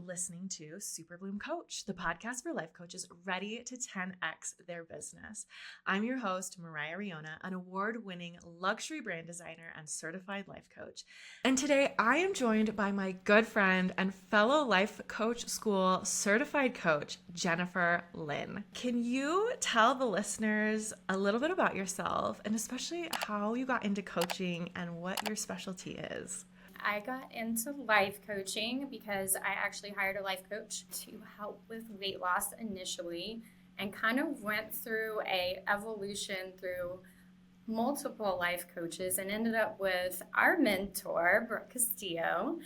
listening to Super Bloom Coach, the podcast for life coaches ready to 10x their business. I'm your host, Moriah Riona, an award-winning luxury brand designer and certified life coach. And today I am joined by my good friend and fellow life coach school certified coach, Jennifer Lynn. Can you tell the listeners a little bit about yourself and especially how you got into coaching and what your specialty is? I got into life coaching because I actually hired a life coach to help with weight loss initially and kind of went through a evolution through multiple life coaches and ended up with our mentor, Brooke Castillo.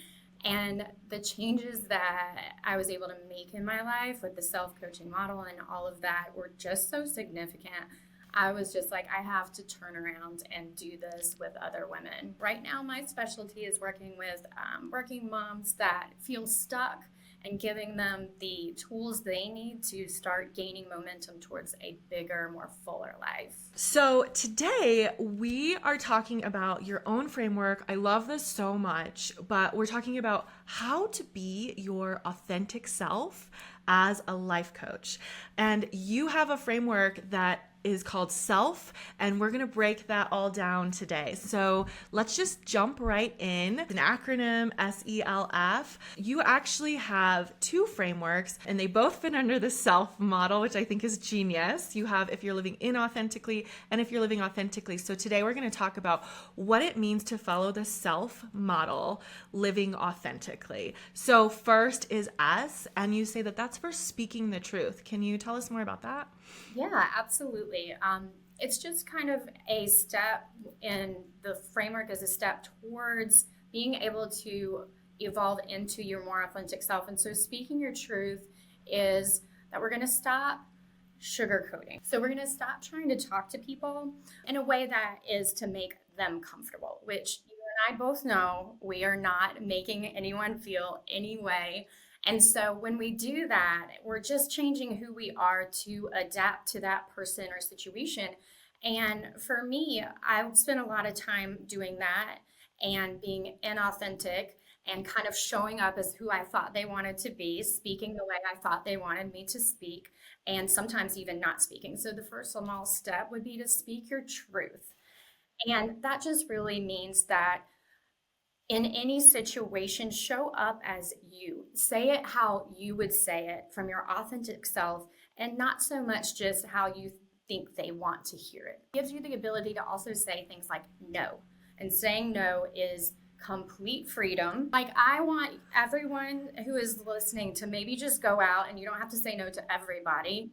And the changes that I was able to make in my life with the self-coaching model and all of that were just so significant. I was just like, I have to turn around and do this with other women. Right now, my specialty is working with working moms that feel stuck and giving them the tools they need to start gaining momentum towards a bigger, more fuller life. So today we are talking about your own framework. I love this so much, but we're talking about how to be your authentic self as a life coach. And you have a framework that is called SELF, and we're going to break that all down today. So let's just jump right in. An acronym, SELF. You actually have two frameworks, and they both fit under the SELF model, which I think is genius. You have if you're living inauthentically and if you're living authentically. So today we're going to talk about what it means to follow the SELF model, living authentically. So first is S, and you say that that's for speaking the truth. Can you tell us more about that? Yeah, absolutely. It's just kind of a step in the framework as a step towards being able to evolve into your more authentic self. And so speaking your truth is that we're going to stop sugarcoating. So we're going to stop trying to talk to people in a way that is to make them comfortable, which you and I both know we are not making anyone feel any way. And so when we do that, we're just changing who we are to adapt to that person or situation. And for me, I spent a lot of time doing that and being inauthentic and kind of showing up as who I thought they wanted to be, speaking the way I thought they wanted me to speak, and sometimes even not speaking. So the first small step would be to speak your truth. And that just really means that in any situation, show up as you. Say it how you would say it from your authentic self and not so much just how you think they want to hear it. It gives you the ability to also say things like no. And saying no is complete freedom. Like, I want everyone who is listening to maybe just go out, and you don't have to say no to everybody.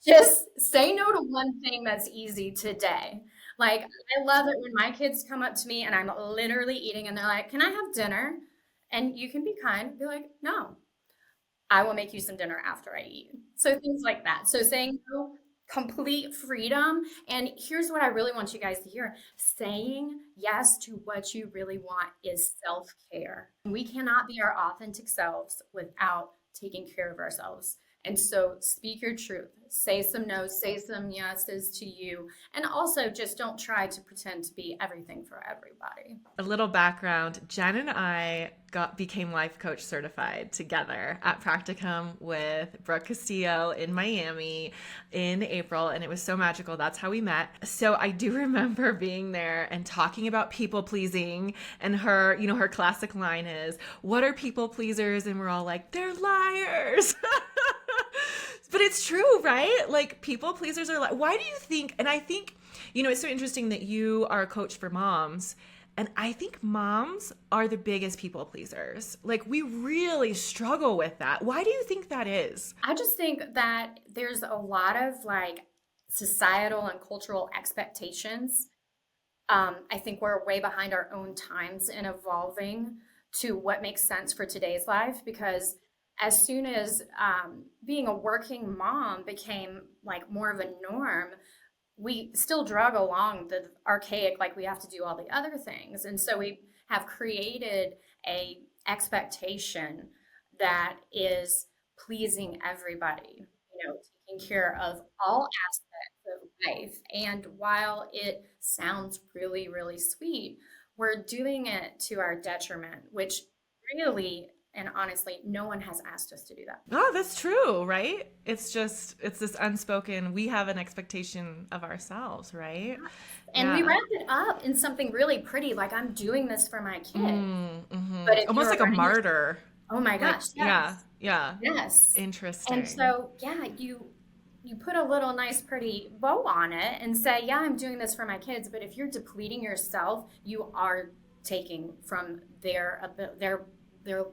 Just say no to one thing that's easy today. Like, I love it when my kids come up to me and I'm literally eating and they're like, "Can I have dinner?" And you can be kind, be like, "No, I will make you some dinner after I eat." So things like that. So saying no, complete freedom. And here's what I really want you guys to hear. Saying yes to what you really want is self-care. We cannot be our authentic selves without taking care of ourselves. And so speak your truth, say some no's, say some yeses to you, and also just don't try to pretend to be everything for everybody. A little background, Jen and I became life coach certified together at Practicum with Brooke Castillo in Miami in April, and it was so magical. That's how we met. So I do remember being there and talking about people pleasing, and her classic line is, "What are people pleasers?" And we're all like, "They're liars." But it's true, right? Like, people pleasers are like, why do you think, and I think, it's so interesting that you are a coach for moms. And I think moms are the biggest people pleasers. Like, we really struggle with that. Why do you think that is? I just think that there's a lot of like societal and cultural expectations. I think we're way behind our own times in evolving to what makes sense for today's life, because as soon as being a working mom became like more of a norm, we still drug along the archaic, like we have to do all the other things. And so we have created a expectation that is pleasing everybody, taking care of all aspects of life. And while it sounds really, really sweet, we're doing it to our detriment, which really And honestly, no one has asked us to do that. Oh, that's true, right? It's this unspoken, we have an expectation of ourselves, right? And we Yeah. wrap it up in something really pretty, like I'm doing this for my kid. Mm-hmm. But if Almost you're like a running your, martyr. oh my Like, gosh, yeah, yes, yeah. yes. And Interesting. so, yeah, you put a little nice pretty bow on it and say, yeah, I'm doing this for my kids. But if you're depleting yourself, you are taking from their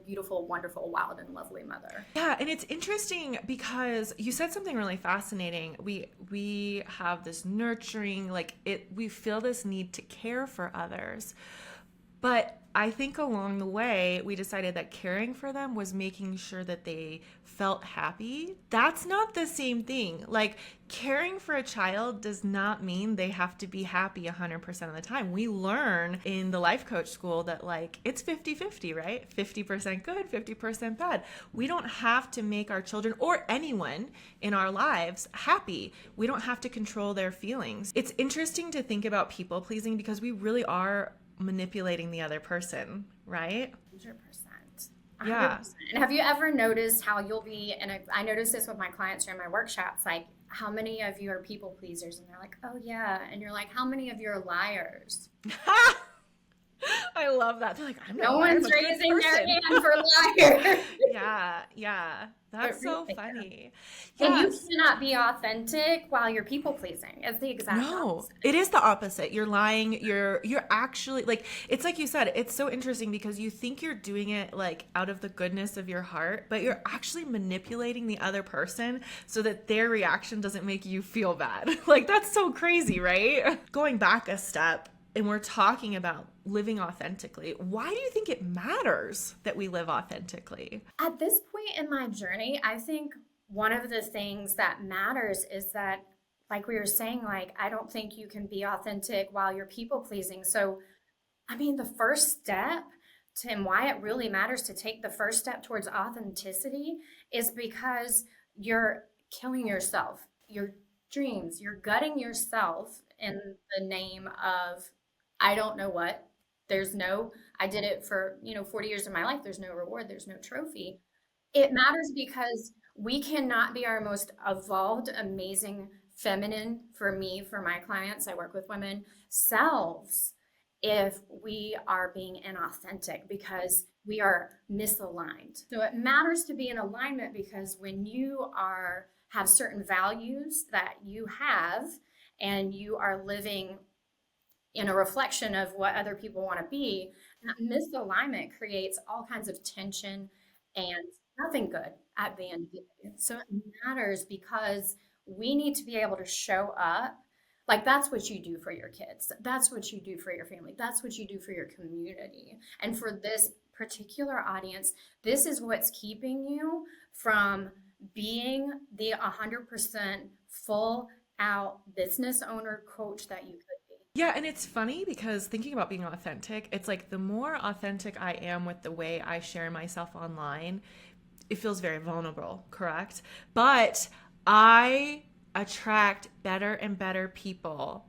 beautiful, wonderful, wild, and lovely mother. Yeah, and it's interesting because you said something really fascinating. We have this nurturing, like we feel this need to care for others. But I think along the way, we decided that caring for them was making sure that they felt happy. That's not the same thing. Like, caring for a child does not mean they have to be happy 100% of the time. We learn in the life coach school that, like, it's 50-50, right? 50% good, 50% bad. We don't have to make our children or anyone in our lives happy. We don't have to control their feelings. It's interesting to think about people pleasing because we really are manipulating the other person, right? 100%. Yeah. 100%. And have you ever noticed how you'll be, and I notice this with my clients during my workshops, like how many of you are people pleasers? And they're like, oh yeah. And you're like, how many of you are liars? I love that. They're like, I'm not No lying, I'm one's a good raising their person. hand for liars. Yeah, yeah. But That's so really, funny. and you Yes. cannot be authentic while you're people pleasing. It's the exact No, opposite. it is the opposite. You're lying. You're actually like it's like you said, it's so interesting because you think you're doing it like out of the goodness of your heart, but you're actually manipulating the other person so that their reaction doesn't make you feel bad. Like that's so crazy, right? Going back a step and we're talking about living authentically. Why do you think it matters that we live authentically? At this point in my journey, I think one of the things that matters is that, like we were saying, like, I don't think you can be authentic while you're people pleasing. So, I mean, the first step to, and why it really matters to take the first step towards authenticity is because you're killing yourself, your dreams, you're gutting yourself in the name of, I don't know what. There's no, I did it for, 40 years of my life. There's no reward, there's no trophy. It matters because we cannot be our most evolved, amazing, feminine, for me, for my clients, I work with women, selves, if we are being inauthentic because we are misaligned. So it matters to be in alignment because when you have certain values that you have and you are living in a reflection of what other people want to be, that misalignment creates all kinds of tension and nothing good at the end of the day. So it matters because we need to be able to show up. Like that's what you do for your kids. That's what you do for your family. That's what you do for your community. And for this particular audience, this is what's keeping you from being the 100% full out business owner coach that you could be. Yeah, and it's funny because thinking about being authentic, it's like the more authentic I am with the way I share myself online, it feels very vulnerable, correct? But I attract better and better people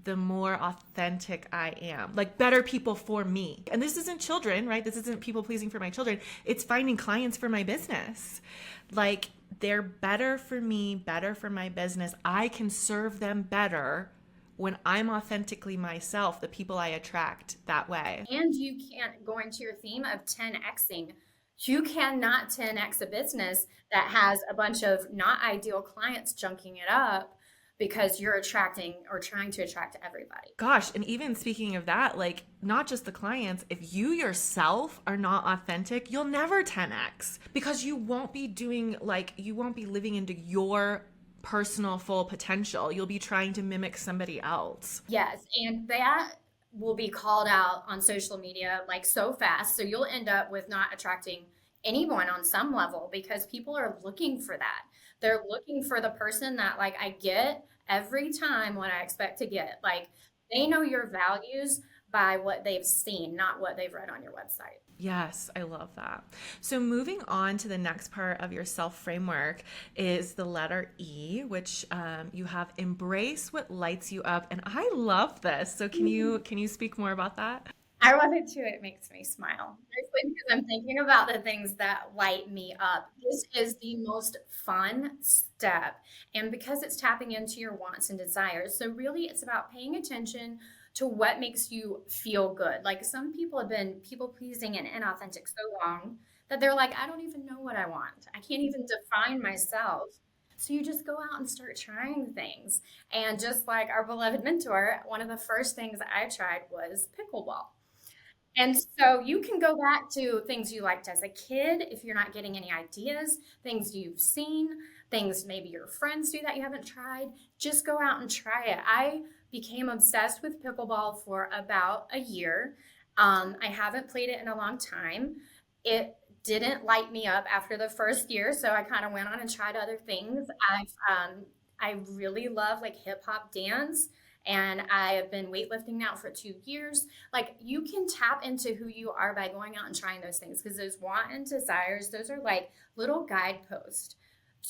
the more authentic I am. Like better people for me. And this isn't children, right? This isn't people pleasing for my children. It's finding clients for my business. Like they're better for me, better for my business. I can serve them better when I'm authentically myself, the people I attract that way. And you can't, going to your theme of 10xing, you cannot 10x a business that has a bunch of not ideal clients junking it up because you're attracting or trying to attract everybody. Gosh, and even speaking of that, like not just the clients, if you yourself are not authentic, you'll never 10x because you won't be living into your personal full potential. You'll be trying to mimic somebody else. Yes, and that will be called out on social media like so fast. So you'll end up with not attracting anyone on some level because people are looking for that. They're looking for the person that like I get every time what I expect to get. Like they know your values by what they've seen, not what they've read on your website. Yes, I love that. So moving on to the next part of your self framework is the letter E, which you have embrace what lights you up, and I love this. So can you speak more about that? I love it too. It makes me smile. Mostly because I'm thinking about the things that light me up. This is the most fun step. And because it's tapping into your wants and desires. So really it's about paying attention to what makes you feel good. Like some people have been people pleasing and inauthentic so long that they're like, I don't even know what I want. I can't even define myself. So you just go out and start trying things. And just like our beloved mentor, one of the first things I tried was pickleball. And so you can go back to things you liked as a kid if you're not getting any ideas, things you've seen, things maybe your friends do that you haven't tried. Just go out and try it. I became obsessed with pickleball for about a year. I haven't played it in a long time. It didn't light me up after the first year, so I kind of went on and tried other things. I really love like hip hop dance, and I have been weightlifting now for 2 years. Like you can tap into who you are by going out and trying those things because those want and desires, those are like little guideposts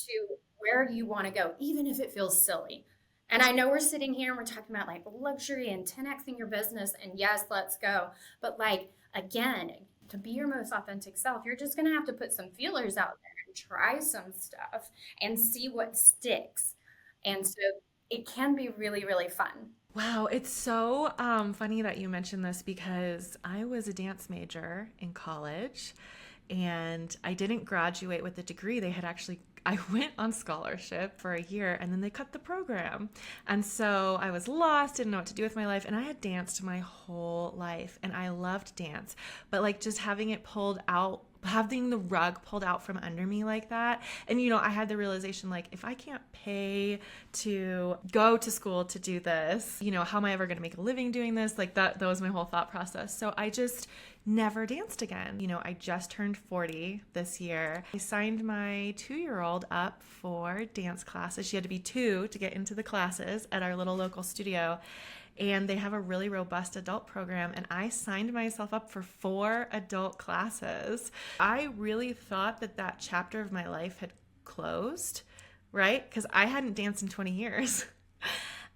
to where you want to go, even if it feels silly. And I know we're sitting here and we're talking about like luxury and 10xing your business, and yes, let's go. But like again, to be your most authentic self, you're just gonna have to put some feelers out there and try some stuff and see what sticks. And so it can be really, really fun. Wow, it's so funny that you mentioned this because I was a dance major in college and I didn't graduate with a degree. I went on scholarship for a year and then they cut the program. And so I was lost, didn't know what to do with my life. And I had danced my whole life and I loved dance, but like just having the rug pulled out from under me like that. And, I had the realization, like, if I can't pay to go to school to do this, how am I ever going to make a living doing this? Like that was my whole thought process. So I just never danced again. I just turned 40 this year. I signed my 2-year-old up for dance classes. She had to be 2 to get into the classes at our little local studio. And they have a really robust adult program, and I signed myself up for 4 adult classes. I really thought that chapter of my life had closed, right? Because I hadn't danced in 20 years.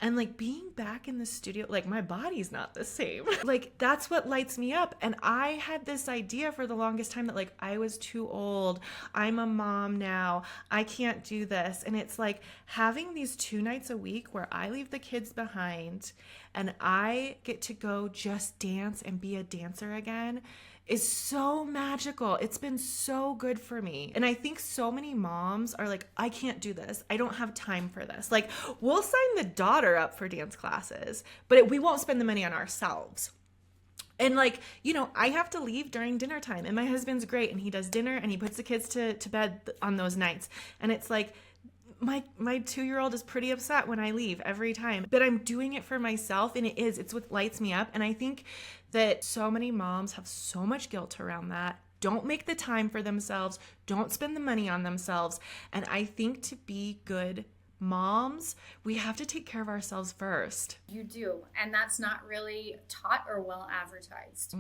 And like being back in the studio, like my body's not the same. Like that's what lights me up. And I had this idea for the longest time that like I was too old. I'm a mom now. I can't do this. And it's like having these 2 nights a week where I leave the kids behind and I get to go just dance and be a dancer again is so magical. It's been so good for me. And I think so many moms are like, I can't do this. I don't have time for this. Like, we'll sign the daughter up for dance classes, but we won't spend the money on ourselves. And like, I have to leave during dinner time, and my husband's great and he does dinner and he puts the kids to bed on those nights. And it's like, my 2-year-old is pretty upset when I leave every time, but I'm doing it for myself, and it's what lights me up. And I think that so many moms have so much guilt around that. Don't make the time for themselves. Don't spend the money on themselves. And I think to be good moms, we have to take care of ourselves first. You do. And that's not really taught or well advertised.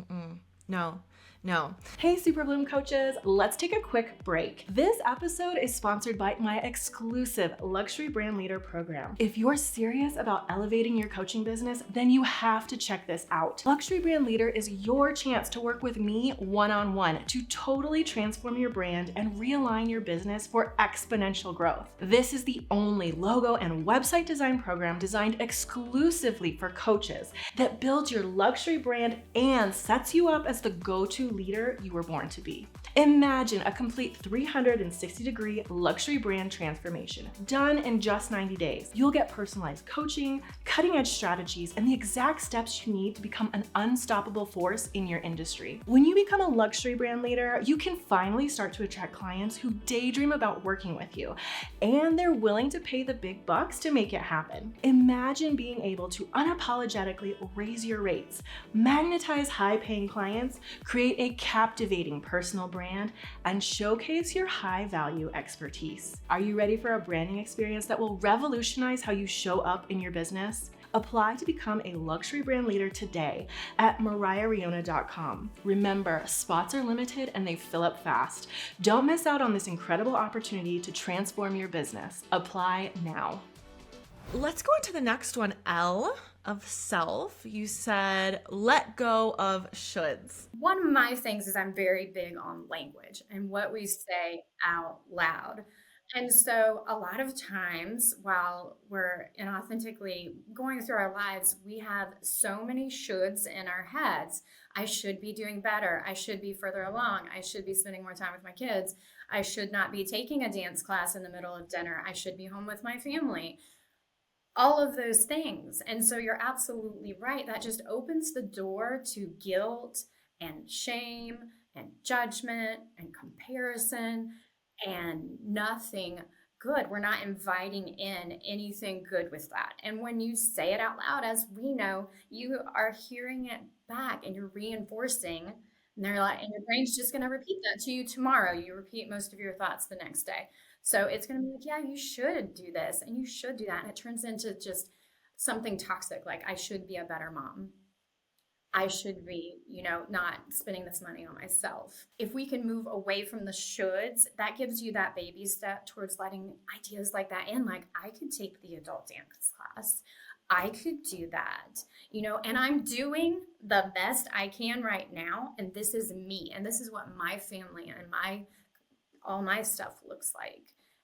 No. Hey, Super Bloom coaches, let's take a quick break. This episode is sponsored by my exclusive Luxury Brand Leader program. If you're serious about elevating your coaching business, then you have to check this out. Luxury Brand Leader is your chance to work with me one-on-one to totally transform your brand and realign your business for exponential growth. This is the only logo and website design program designed exclusively for coaches that builds your luxury brand and sets you up as the go-to leader you were born to be. Imagine a complete 360-degree luxury brand transformation done in just 90 days. You'll get personalized coaching, cutting-edge strategies, and the exact steps you need to become an unstoppable force in your industry. When you become a luxury brand leader, you can finally start to attract clients who daydream about working with you, and they're willing to pay the big bucks to make it happen. Imagine being able to unapologetically raise your rates, magnetize high-paying clients, create a captivating personal brand, and showcase your high-value expertise. Are you ready for a branding experience that will revolutionize how you show up in your business? Apply to become a luxury brand leader today at MoriahRiona.com. Remember, spots are limited and they fill up fast. Don't miss out on this incredible opportunity to transform your business. Apply now. Let's go into the next one, Elle. of self, you said let go of shoulds. One of my things is I'm very big on language and what we say out loud. And so a lot of times while we're inauthentically going through our lives, we have so many shoulds in our heads. I should be doing better. I should be further along. I should be spending more time with my kids. I should not be taking a dance class in the middle of dinner. I should be home with my family. All of those things. And so you're absolutely right. That just opens the door to guilt and shame and judgment and comparison and nothing good. We're not inviting in anything good with that. And when you say it out loud, as we know, you are hearing it back and you're reinforcing. And they're like, and your brain's just going to repeat that to you tomorrow. You repeat most of your thoughts the next day. So it's going to be like, yeah, you should do this and you should do that. And it turns into just something toxic. Like, I should be a better mom. I should be, not spending this money on myself. If we can move away from the shoulds, that gives you that baby step towards letting ideas like that in. Like, I could take the adult dance class. I could do that, and I'm doing the best I can right now. And this is me. And this is what my family and all my stuff looks like,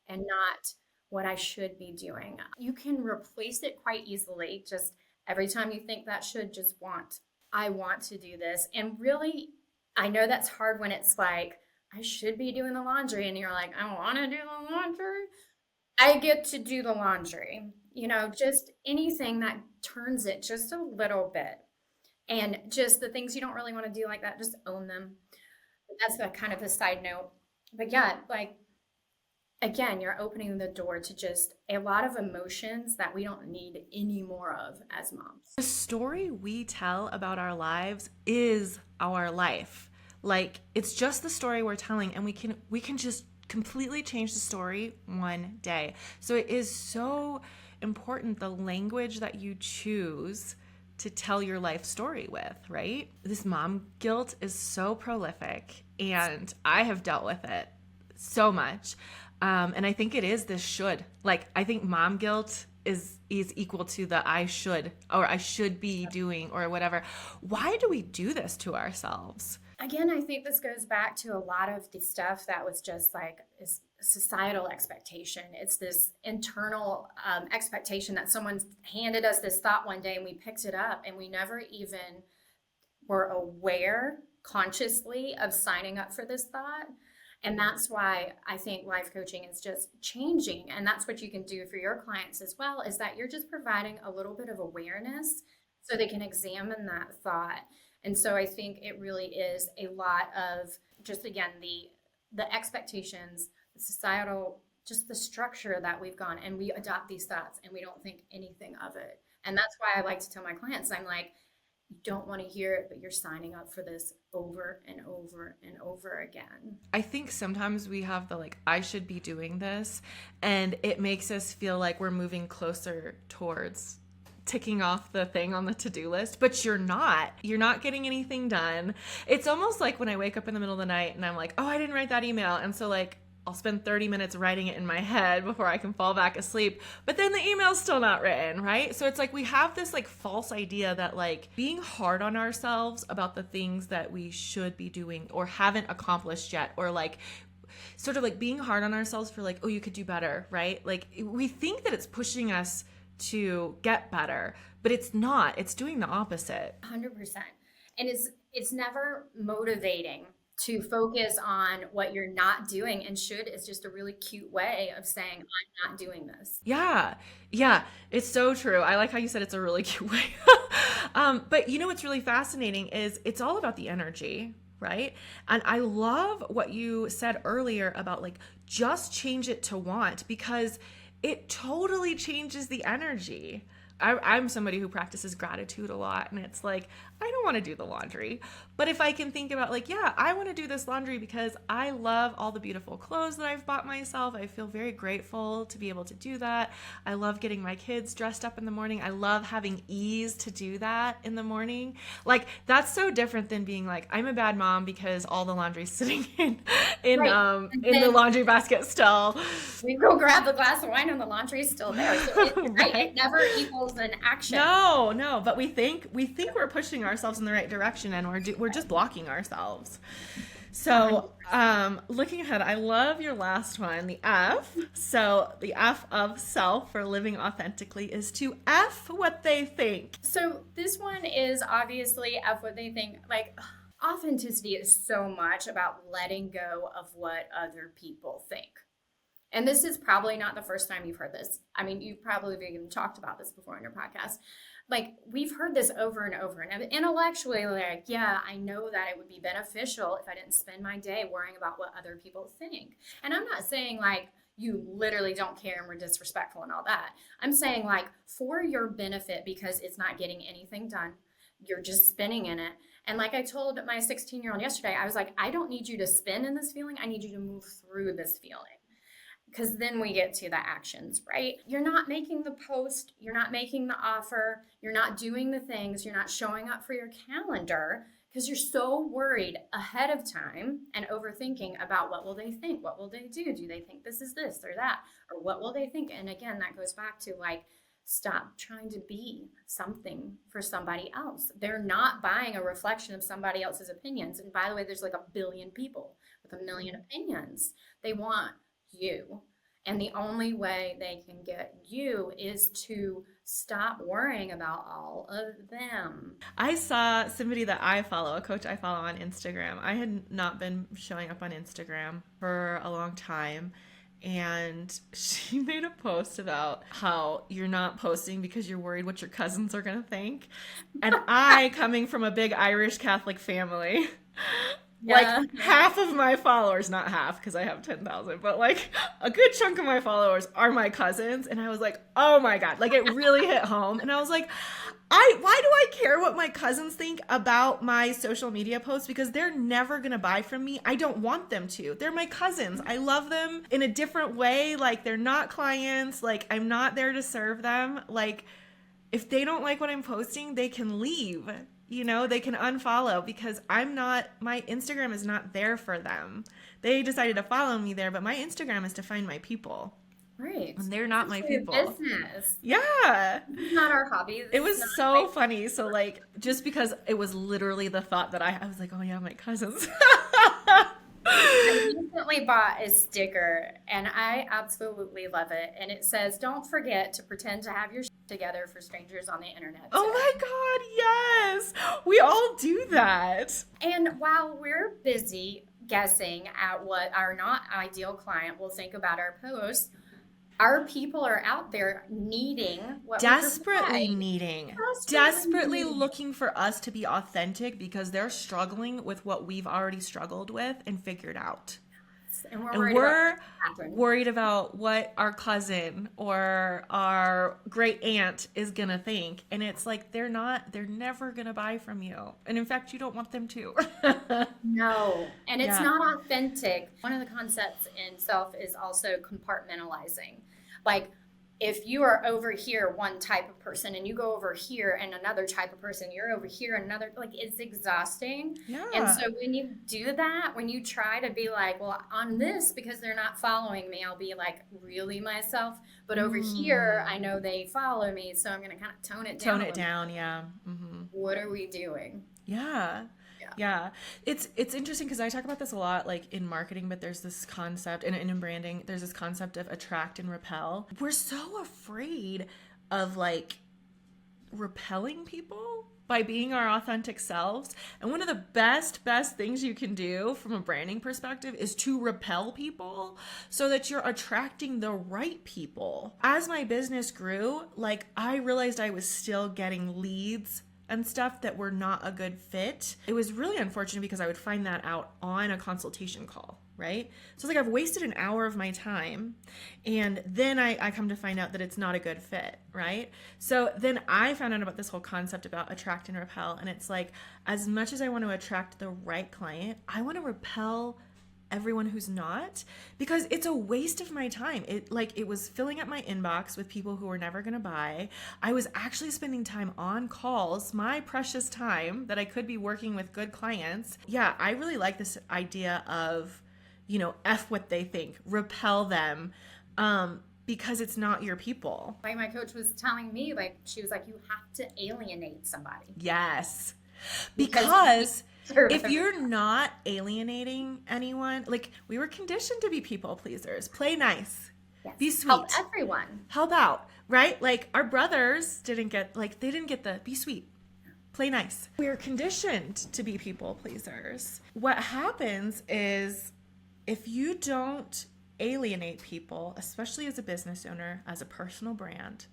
and not what I should be doing. You can replace it quite easily. Just every time you think that should, just I want to do this. And really, I know that's hard when it's like, I should be doing the laundry. And you're like, I want to do the laundry. I get to do the laundry, just anything that turns it just a little bit. And just the things you don't really want to do like that, just own them. That's the kind of a side note. But yeah, like, again, you're opening the door to just a lot of emotions that we don't need any more of as moms. The story we tell about our lives is our life. Like, it's just the story we're telling, and we can just completely change the story one day. So it is so important, the language that you choose to tell your life story with, right? This mom guilt is so prolific, and I have dealt with it so much. And I think it is this should. Like, I think mom guilt is equal to the I should, or I should be doing, or whatever. Why do we do this to ourselves? Again, I think this goes back to a lot of the stuff that was just like is societal expectation. It's this internal expectation that someone handed us this thought one day and we picked it up and we never even were aware consciously of signing up for this thought. And that's why I think life coaching is just changing. And that's what you can do for your clients as well, is that you're just providing a little bit of awareness so they can examine that thought. And so I think it really is a lot of just, again, the expectations, the societal, just the structure that we've gone, and we adopt these thoughts and we don't think anything of it. And that's why I like to tell my clients, I'm like, you don't want to hear it, but you're signing up for this over and over and over again. I think sometimes we have the like, I should be doing this, and it makes us feel like we're moving closer towards ticking off the thing on the to-do list, but you're not getting anything done. It's almost like when I wake up in the middle of the night and I'm like, oh, I didn't write that email. And so like, I'll spend 30 minutes writing it in my head before I can fall back asleep. But then the email's still not written, right? So it's like we have this like false idea that like being hard on ourselves about the things that we should be doing or haven't accomplished yet, or like sort of like being hard on ourselves for like, oh, you could do better, right? Like we think that it's pushing us to get better, but it's not. It's doing the opposite. 100%. And it's never motivating to focus on what you're not doing, and should is just a really cute way of saying, I'm not doing this. Yeah, it's so true. I like how you said it's a really cute way. But you know what's really fascinating is it's all about the energy, right? And I love what you said earlier about like just change it to want, because it totally changes the energy. I'm somebody who practices gratitude a lot, and it's like, I don't want to do the laundry, but if I can think about like, yeah, I want to do this laundry because I love all the beautiful clothes that I've bought myself. I feel very grateful to be able to do that. I love getting my kids dressed up in the morning. I love having ease to do that in the morning. Like, that's so different than being like, I'm a bad mom because all the laundry's sitting in the laundry basket still. We go grab the glass of wine and the laundry is still there. So right. It never equals calls and action. No, but we think we're pushing ourselves in the right direction, and we're just blocking ourselves. So, looking ahead, I love your last one, the F. So, the F of self for living authentically is to F what they think. So this one is obviously F what they think. Like, authenticity is so much about letting go of what other people think. And this is probably not the first time you've heard this. I mean, you've probably even talked about this before on your podcast. Like, we've heard this over and over, and intellectually, like, yeah, I know that it would be beneficial if I didn't spend my day worrying about what other people think. And I'm not saying like you literally don't care and we're disrespectful and all that. I'm saying like for your benefit, because it's not getting anything done. You're just spinning in it. And like I told my 16-year-old yesterday, I was like, I don't need you to spin in this feeling. I need you to move through this feeling. Because then we get to the actions, right? You're not making the post, you're not making the offer, you're not doing the things, you're not showing up for your calendar because you're so worried ahead of time and overthinking about what will they think? What will they do? Do they think this is this or that? Or what will they think? And again, that goes back to like, stop trying to be something for somebody else. They're not buying a reflection of somebody else's opinions. And by the way, there's like 1 billion people with 1 million opinions. They want you. And the only way they can get you is to stop worrying about all of them. I saw somebody that I follow, a coach I follow on Instagram. I had not been showing up on Instagram for a long time. And she made a post about how you're not posting because you're worried what your cousins are going to think. And I, coming from a big Irish Catholic family, like half of my followers, not half because I have 10,000, but like a good chunk of my followers are my cousins. And I was like, oh my God, like it really hit home. And I was like, why do I care what my cousins think about my social media posts? Because they're never going to buy from me. I don't want them to. They're my cousins. I love them in a different way. Like they're not clients. Like I'm not there to serve them. Like if they don't like what I'm posting, they can leave. You know, they can unfollow because my Instagram is not there for them. They decided to follow me there, but my Instagram is to find my people. Right. And they're not my people. Business. Yeah. It's not our hobby. It was so funny. So like, just because it was literally the thought that I was like, oh yeah, my cousins. I recently bought a sticker and I absolutely love it. And it says, don't forget to pretend to have your shit together for strangers on the internet today. Oh my God, yes. We all do that. And while we're busy guessing at what our not ideal client will think about our post, our people are out there needing what desperately looking for us to be authentic because they're struggling with what we've already struggled with and figured out. And we're worried about what our cousin or our great aunt is going to think. And it's like, they're never going to buy from you. And in fact, you don't want them to. No. And it's not authentic. One of the concepts in self is also compartmentalizing. Like, if you are over here one type of person and you go over here and another type of person, you're over here another, like it's exhausting. Yeah. And so when you do that, when you try to be like, well, on this, because they're not following me, I'll be like really myself. But over here, I know they follow me, so I'm going to kind of tone it down. Yeah. Mm-hmm. What are we doing? Yeah. It's interesting because I talk about this a lot like in marketing, but there's this concept and in branding, there's this concept of attract and repel. We're so afraid of like repelling people by being our authentic selves. And one of the best things you can do from a branding perspective is to repel people so that you're attracting the right people. As my business grew, like I realized I was still getting leads and stuff that were not a good fit. It was really unfortunate because I would find that out on a consultation call, right? So it's like I've wasted an hour of my time and then I come to find out that it's not a good fit, right? So then I found out about this whole concept about attract and repel. And it's like, as much as I want to attract the right client, I want to repel everyone who's not, because it's a waste of my time. It was filling up my inbox with people who were never going to buy. I was actually spending time on calls, my precious time that I could be working with good clients. Yeah, I really like this idea of, F what they think, repel them. because it's not your people. Like my coach was telling me, like, she was like, you have to alienate somebody. Yes. Because Sure. if you're not alienating anyone, like we were conditioned to be people pleasers, play nice, Yes. be sweet, Help everyone. help out, right? Like our brothers didn't get the be sweet, play nice. We're conditioned to be people pleasers. What happens is if you don't alienate people, especially as a business owner, as a personal brand,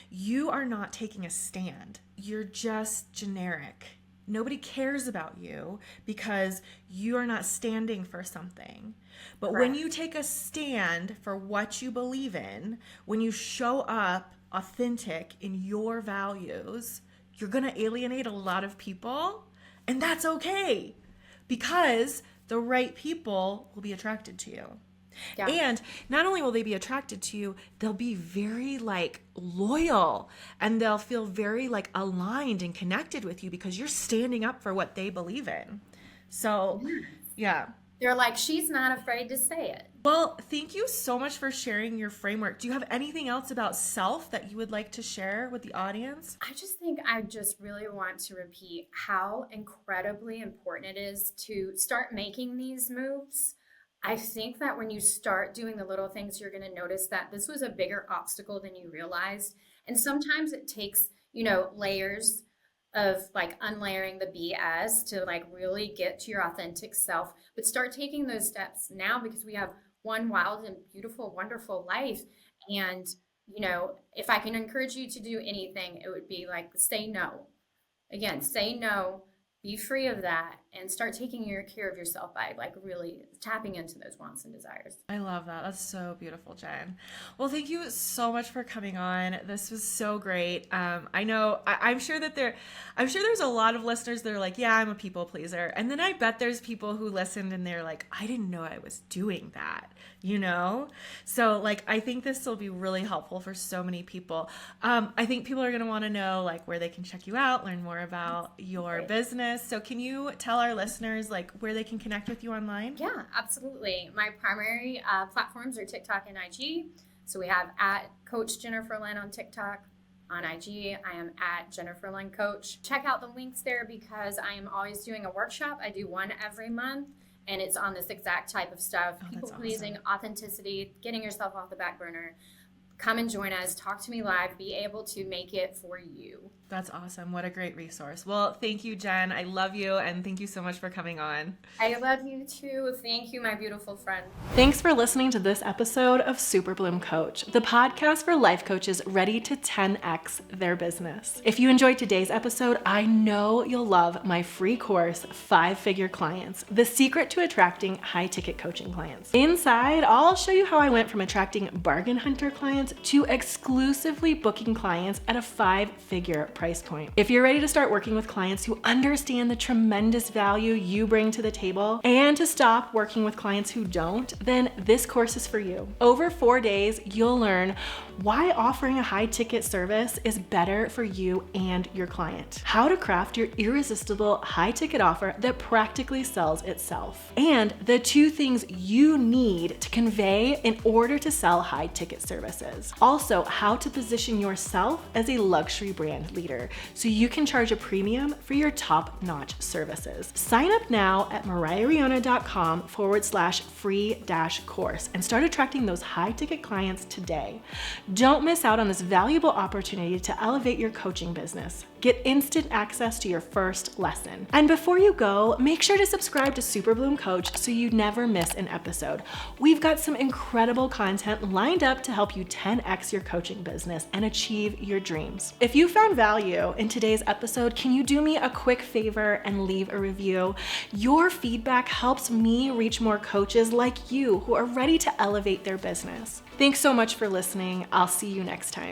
you are not taking a stand. You're just generic. Nobody cares about you because you are not standing for something. But when you take a stand for what you believe in, when you show up authentic in your values, you're going to alienate a lot of people. And that's okay because the right people will be attracted to you. Yeah. And not only will they be attracted to you, they'll be very like loyal and they'll feel very like aligned and connected with you because you're standing up for what they believe in. So, yeah. They're like, she's not afraid to say it. Well, thank you so much for sharing your framework. Do you have anything else about self that you would like to share with the audience? I just think I just really want to repeat how incredibly important it is to start making these moves. I think that when you start doing the little things, you're going to notice that this was a bigger obstacle than you realized. And sometimes it takes, layers of like unlayering the BS to like really get to your authentic self, but start taking those steps now because we have one wild and beautiful, wonderful life. And, if I can encourage you to do anything, it would be like, say no. Again, say no. Be free of that and start taking care of yourself by like really tapping into those wants and desires. I love that. That's so beautiful, Jen. Well, thank you so much for coming on. This was so great. I'm sure there's a lot of listeners that are like, yeah, I'm a people pleaser. And then I bet there's people who listened and they're like, I didn't know I was doing that, So like, I think this will be really helpful for so many people. I think people are going to want to know like where they can check you out, learn more about your business. So can you tell our listeners like where they can connect with you online? Yeah, absolutely. My primary platforms are TikTok and IG. So we have at Coach Jennifer Lynn on TikTok. On IG, I am at Jennifer Lynn Coach. Check out the links there because I am always doing a workshop. I do one every month and it's on this exact type of stuff. People pleasing, authenticity, getting yourself off the back burner. Come and join us, talk to me live, be able to make it for you. That's awesome. What a great resource. Well, thank you, Jen. I love you, and thank you so much for coming on. I love you too. Thank you, my beautiful friend. Thanks for listening to this episode of Super Bloom Coach, the podcast for life coaches ready to 10x their business. If you enjoyed today's episode, I know you'll love my free course, 5-Figure Clients, the secret to attracting high-ticket coaching clients. Inside, I'll show you how I went from attracting bargain hunter clients to exclusively booking clients at a 5-figure price point. If you're ready to start working with clients who understand the tremendous value you bring to the table and to stop working with clients who don't, then this course is for you. Over 4 days, you'll learn why offering a high-ticket service is better for you and your client, how to craft your irresistible high-ticket offer that practically sells itself, and the 2 things you need to convey in order to sell high-ticket services. Also, how to position yourself as a luxury brand leader so you can charge a premium for your top-notch services. Sign up now at mariahriona.com/free-course and start attracting those high-ticket clients today. Don't miss out on this valuable opportunity to elevate your coaching business. Get instant access to your first lesson. And before you go, make sure to subscribe to Super Bloom Coach so you never miss an episode. We've got some incredible content lined up to help you 10x your coaching business and achieve your dreams. If you found value in today's episode, can you do me a quick favor and leave a review? Your feedback helps me reach more coaches like you who are ready to elevate their business. Thanks so much for listening. I'll see you next time.